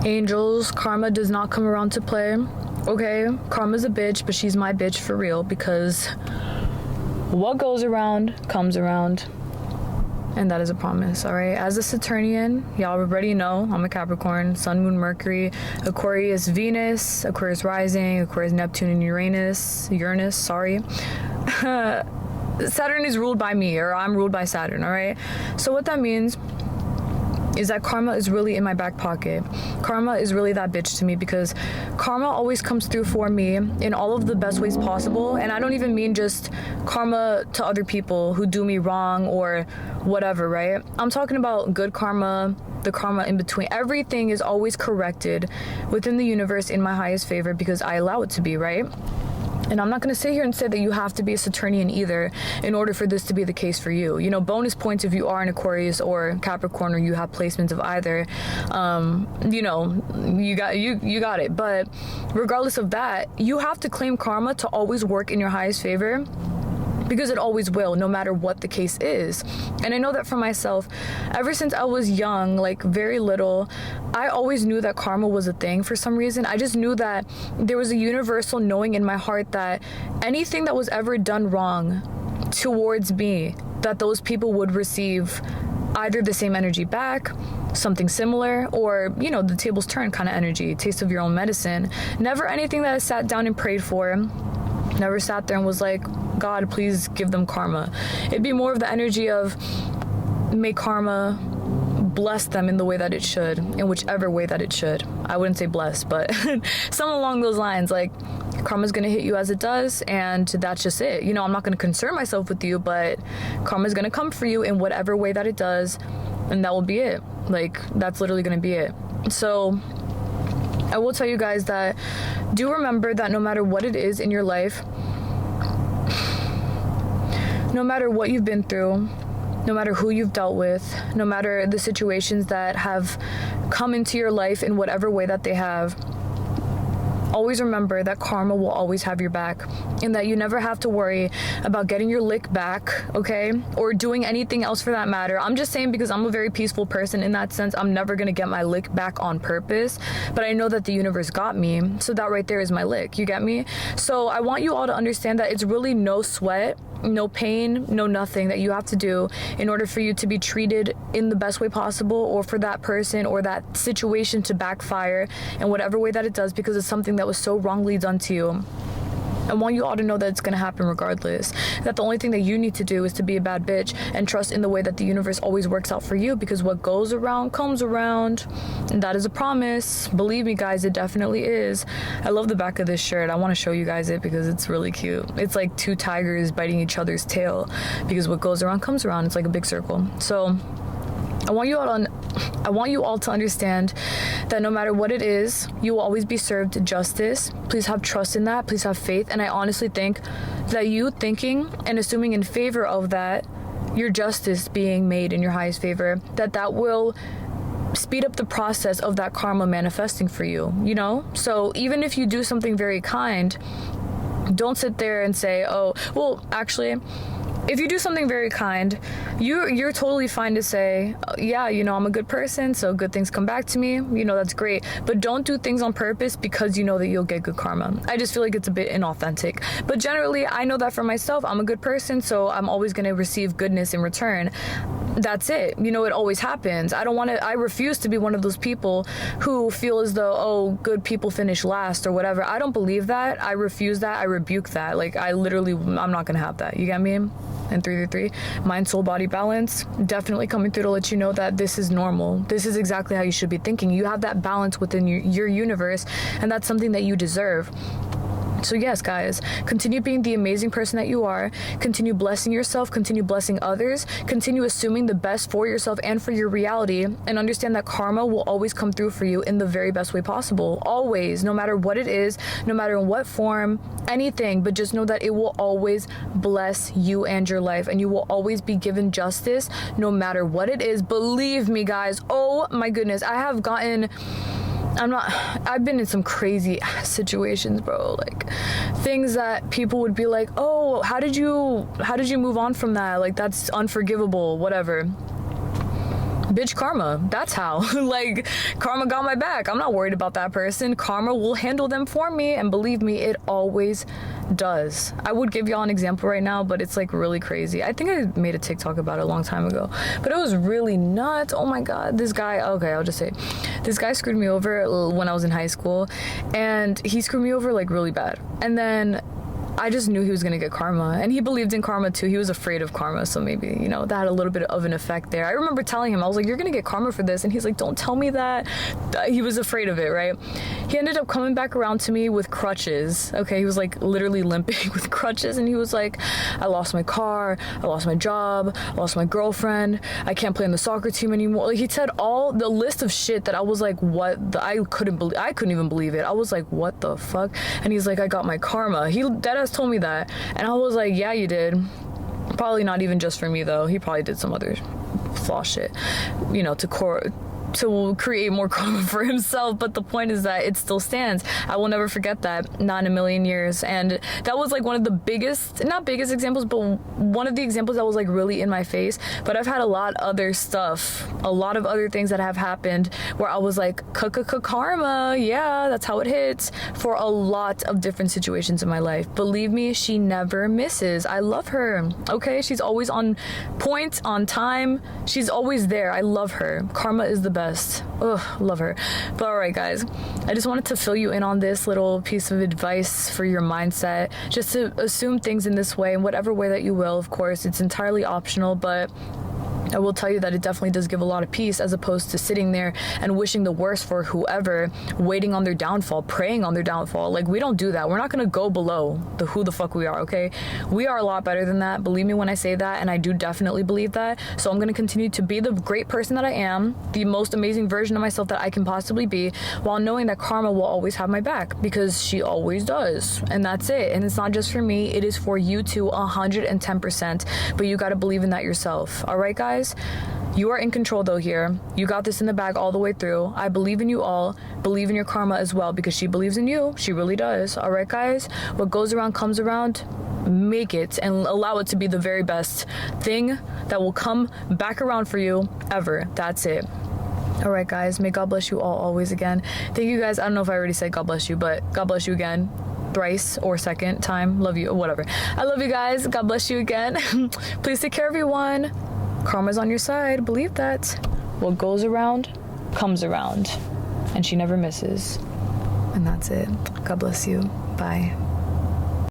Angels, karma does not come around to play. Okay, karma's a bitch, but she's my bitch for real, because what goes around comes around, and that is a promise. All right, as a Saturnian, y'all already know I'm a Capricorn, Sun, Moon, Mercury, Aquarius, Venus, Aquarius rising, Aquarius, Neptune, and Uranus. Sorry. Saturn is ruled by me, or I'm ruled by Saturn. All right, so what that means is that karma is really in my back pocket. Karma is really that bitch to me, because karma always comes through for me in all of the best ways possible. And I don't even mean just karma to other people who do me wrong or whatever, right? I'm talking about good karma, the karma in between. Everything is always corrected within the universe in my highest favor, because I allow it to be, right? And I'm not going to sit here and say that you have to be a Saturnian either in order for this to be the case for you. You know, bonus points if you are an Aquarius or Capricorn, or you have placements of either. You know, you got it. But regardless of that, you have to claim karma to always work in your highest favor, because it always will, no matter what the case is. And I know that for myself, ever since I was young, like very little, I always knew that karma was a thing for some reason. I just knew that there was a universal knowing in my heart that anything that was ever done wrong towards me, that those people would receive either the same energy back, something similar, or, you know, the tables turn kind of energy, taste of your own medicine. Never anything that I sat down and prayed for. Never sat there and was like, God, please give them karma. It'd be more of the energy of, may karma bless them in the way that it should, in whichever way that it should. I wouldn't say bless, but something along those lines. Like, karma's gonna hit you as it does, and that's just it. You know, I'm not gonna concern myself with you, but karma's gonna come for you in whatever way that it does, and that will be it. Like, that's literally gonna be it. So I will tell you guys that do remember that no matter what it is in your life, no matter what you've been through, no matter who you've dealt with, no matter the situations that have come into your life in whatever way that they have, always remember that karma will always have your back, and that you never have to worry about getting your lick back, okay? Or doing anything else for that matter. I'm just saying, because I'm a very peaceful person in that sense, I'm never gonna get my lick back on purpose, but I know that the universe got me, so that right there is my lick, you get me? So I want you all to understand that it's really no sweat, no pain, no nothing that you have to do in order for you to be treated in the best way possible, or for that person or that situation to backfire in whatever way that it does, because it's something that was so wrongly done to you. I want you all to know that it's going to happen regardless. That the only thing that you need to do is to be a bad bitch and trust in the way that the universe always works out for you, because what goes around comes around. And that is a promise. Believe me, guys, it definitely is. I love the back of this shirt. I want to show you guys it because it's really cute. It's like two tigers biting each other's tail, because what goes around comes around. It's like a big circle. So I want you all to understand that no matter what it is, you will always be served justice. Please have trust in that. Please have faith. And I honestly think that you thinking and assuming in favor of that, your justice being made in your highest favor, that will speed up the process of that karma manifesting for you, you know? So even if you do something very kind, don't sit there and say, oh, well, actually, if you do something very kind, you're totally fine to say, yeah, you know, I'm a good person, so good things come back to me. You know, that's great. But don't do things on purpose because you know that you'll get good karma. I just feel like it's a bit inauthentic. But generally, I know that for myself, I'm a good person, so I'm always going to receive goodness in return. That's it. You know, it always happens. I refuse to be one of those people who feel as though, oh, good people finish last or whatever. I don't believe that. I refuse that. I rebuke that. Like, I'm not going to have that. You get me? And 333, mind, soul, body balance, definitely coming through to let you know that this is normal. This is exactly how you should be thinking. You have that balance within your universe, and that's something that you deserve. So yes, guys, continue being the amazing person that you are. Continue blessing yourself. Continue blessing others. Continue assuming the best for yourself and for your reality. And understand that karma will always come through for you in the very best way possible. Always, no matter what it is, no matter in what form, anything. But just know that it will always bless you and your life. And you will always be given justice no matter what it is. Believe me, guys. Oh my goodness. I've been in some crazy situations, bro. Like, things that people would be like, oh, how did you move on from that? Like, that's unforgivable, whatever. bitch, karma. That's how. Like, karma got my back. I'm not worried about that person. Karma will handle them for me, and believe me, it always does. I would give y'all an example right now, but it's like really crazy. I think I made a TikTok about it a long time ago, but it was really nuts. Oh my god, this guy, okay, I'll just say, this guy screwed me over when I was in high school, and he screwed me over like really bad. And then I just knew he was gonna get karma, and he believed in karma too. He was afraid of karma, so maybe, you know, that had a little bit of an effect there. I remember telling him, I was like, you're gonna get karma for this, and he's like, don't tell me that. He was afraid of it, right? He ended up coming back around to me with crutches. Okay, he was like literally limping with crutches, and he was like, I lost my car, I lost my job, I lost my girlfriend, I can't play on the soccer team anymore. Like, he said all the list of shit that I was like, I couldn't even believe it. I was like, what the fuck? And he's like, I got my karma. He deadass told me that, and I was like, yeah, you did. Probably not even just for me though. He probably did some other flaw shit, you know, to create more karma for himself. But the point is that it still stands. I will never forget that, not in a million years. And that was like one of the biggest, not biggest examples, but one of the examples that was like really in my face. But I've had a lot of other stuff, a lot of other things that have happened where I was like, karma, yeah, that's how it hits, for a lot of different situations in my life. Believe me, she never misses. I love her, okay? She's always on point, on time. She's always there. I love her. Karma is the best. Ugh, love her. But all right, guys, I just wanted to fill you in on this little piece of advice for your mindset, just to assume things in this way, in whatever way that you will. Of course, it's entirely optional, but I will tell you that it definitely does give a lot of peace, as opposed to sitting there and wishing the worst for whoever, waiting on their downfall, praying on their downfall. Like, we don't do that. We're not going to go below the who the fuck we are, okay? We are a lot better than that. Believe me when I say that, and I do definitely believe that. So I'm going to continue to be the great person that I am, the most amazing version of myself that I can possibly be, while knowing that karma will always have my back, because she always does. And that's it. And it's not just for me. It is for you too, 110%. But you got to believe in that yourself. All right, guys? You are in control though here. You got this in the bag all the way through. I believe in you all. Believe in your karma as well, because she believes in you. She really does. All right, guys? What goes around comes around. Make it and allow it to be the very best thing that will come back around for you ever. That's it. All right, guys. May God bless you all always again. Thank you, guys. I don't know if I already said God bless you, but God bless you again. Thrice or second time. Love you. Whatever. I love you guys. God bless you again. Please take care, everyone. Karma's on your side. Believe that. What goes around comes around, and she never misses. And that's it. God bless you. Bye.